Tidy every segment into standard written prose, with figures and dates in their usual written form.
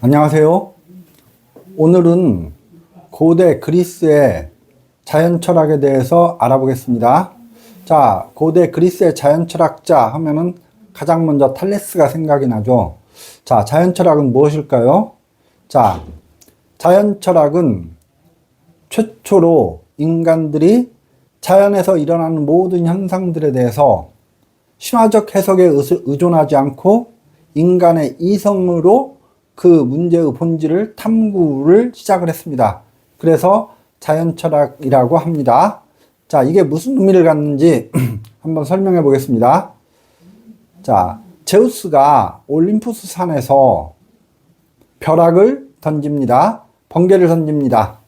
안녕하세요. 오늘은 고대 그리스의 자연 철학에 대해서 알아보겠습니다. 자, 고대 그리스의 자연 철학자 하면은 가장 먼저 탈레스가 생각이 나죠. 자, 자연 철학은 무엇일까요? 자, 자연 철학은 최초로 인간들이 자연에서 일어나는 모든 현상들에 대해서 신화적 해석에 의존하지 않고 인간의 이성으로 그 문제의 본질을 탐구를 시작을 했습니다. 그래서 자연 철학이라고 합니다. 자, 이게 무슨 의미를 갖는지 한번 설명해 보겠습니다. 자, 제우스가 올림푸스 산에서 벼락을 던집니다. 번개를 던집니다.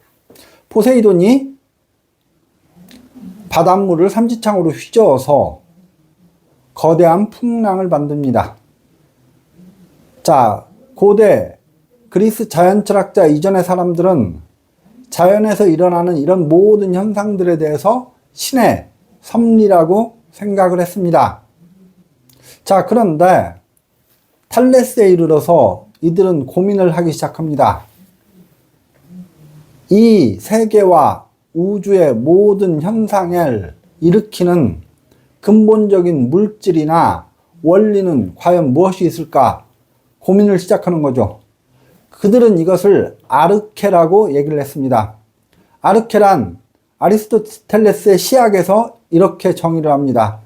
포세이돈이 바닷물을 삼지창으로 휘저어서 거대한 풍랑을 만듭니다. 자, 고대 그리스 자연 철학자 이전의 사람들은 자연에서 일어나는 이런 모든 현상들에 대해서 신의 섭리라고 생각을 했습니다. 자, 그런데 탈레스에 이르러서 이들은 고민을 하기 시작합니다. 이 세계와 우주의 모든 현상을 일으키는 근본적인 물질이나 원리는 과연 무엇이 있을까 고민을 시작하는 거죠. 그들은 이것을 아르케라고 얘기를 했습니다. 아르케란 아리스토텔레스의 시학에서 이렇게 정의를 합니다.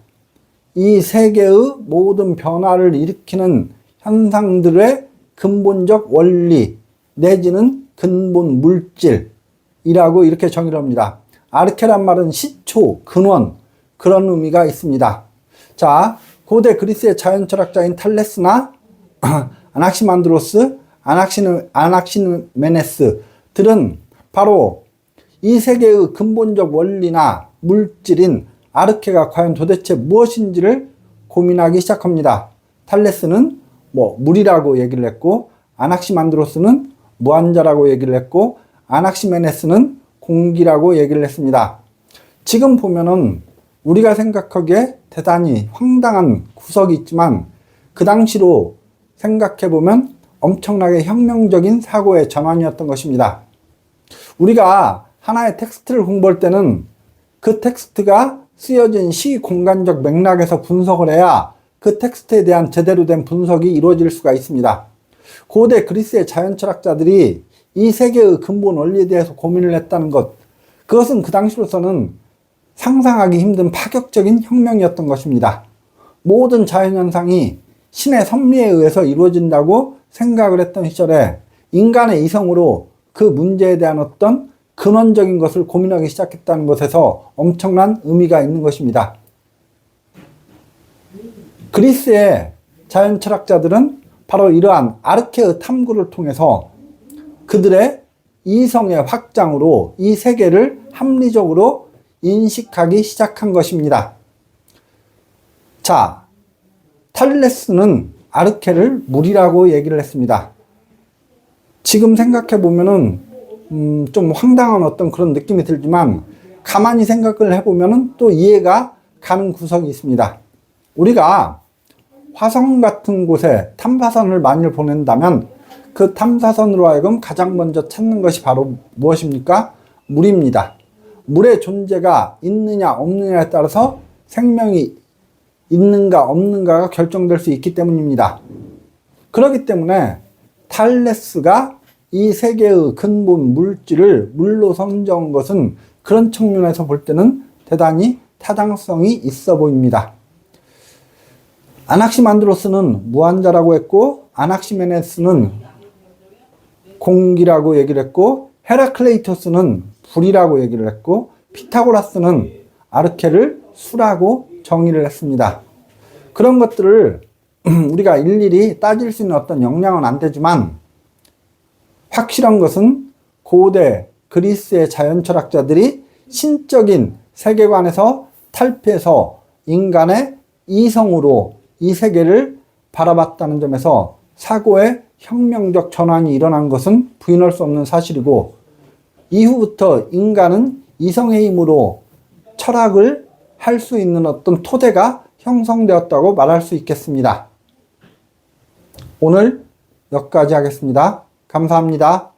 이 세계의 모든 변화를 일으키는 현상들의 근본적 원리 내지는 근본 물질이라고 이렇게 정의를 합니다. 아르케란 말은 시초, 근원 그런 의미가 있습니다. 자, 고대 그리스의 자연 철학자인 탈레스나 아낙시만드로스, 아낙시메네스들은 바로 이 세계의 근본적 원리나 물질인 아르케가 과연 도대체 무엇인지를 고민하기 시작합니다. 탈레스는 물이라고 얘기를 했고, 아낙시만드로스는 무한자라고 얘기를 했고, 아낙시메네스는 공기라고 얘기를 했습니다. 지금 보면은 우리가 생각하기에 대단히 황당한 구석이 있지만 그 당시로 생각해보면 엄청나게 혁명적인 사고의 전환이었던 것입니다. 우리가 하나의 텍스트를 공부할 때는 그 텍스트가 쓰여진 시 공간적 맥락에서 분석을 해야 그 텍스트에 대한 제대로 된 분석이 이루어질 수가 있습니다. 고대 그리스의 자연 철학자들이 이 세계의 근본 원리에 대해서 고민을 했다는 것, 그것은 그 당시로서는 상상하기 힘든 파격적인 혁명이었던 것입니다. 모든 자연현상이 신의 섭리에 의해서 이루어진다고 생각을 했던 시절에 인간의 이성으로 그 문제에 대한 어떤 근원적인 것을 고민하기 시작했다는 것에서 엄청난 의미가 있는 것입니다. 그리스의 자연 철학자들은 바로 이러한 아르케의 탐구를 통해서 그들의 이성의 확장으로 이 세계를 합리적으로 인식하기 시작한 것입니다. 자, 탈레스는 아르케를 물이라고 얘기를 했습니다. 지금 생각해 보면은 좀 황당한 어떤 그런 느낌이 들지만 가만히 생각을 해보면은 또 이해가 가는 구석이 있습니다. 우리가 화성 같은 곳에 탐사선을 많이 보낸다면 그 탐사선으로 하여금 가장 먼저 찾는 것이 바로 무엇입니까? 물입니다. 물의 존재가 있느냐 없느냐에 따라서 생명이 있는가 없는가가 결정될 수 있기 때문입니다. 그렇기 때문에 탈레스가 이 세계의 근본 물질을 물로 선정한 것은 그런 측면에서 볼 때는 대단히 타당성이 있어 보입니다. 아낙시만드로스는 무한자라고 했고, 아낙시메네스는 공기라고 얘기를 했고, 헤라클레이토스는 불이라고 얘기를 했고, 피타고라스는 아르케를 수라고 정의를 했습니다. 그런 것들을 우리가 일일이 따질 수 있는 어떤 역량은 안 되지만 확실한 것은 고대 그리스의 자연 철학자들이 신적인 세계관에서 탈피해서 인간의 이성으로 이 세계를 바라봤다는 점에서 사고의 혁명적 전환이 일어난 것은 부인할 수 없는 사실이고, 이후부터 인간은 이성의 힘으로 철학을 할 수 있는 어떤 토대가 형성되었다고 말할 수 있겠습니다. 오늘 여기까지 하겠습니다. 감사합니다.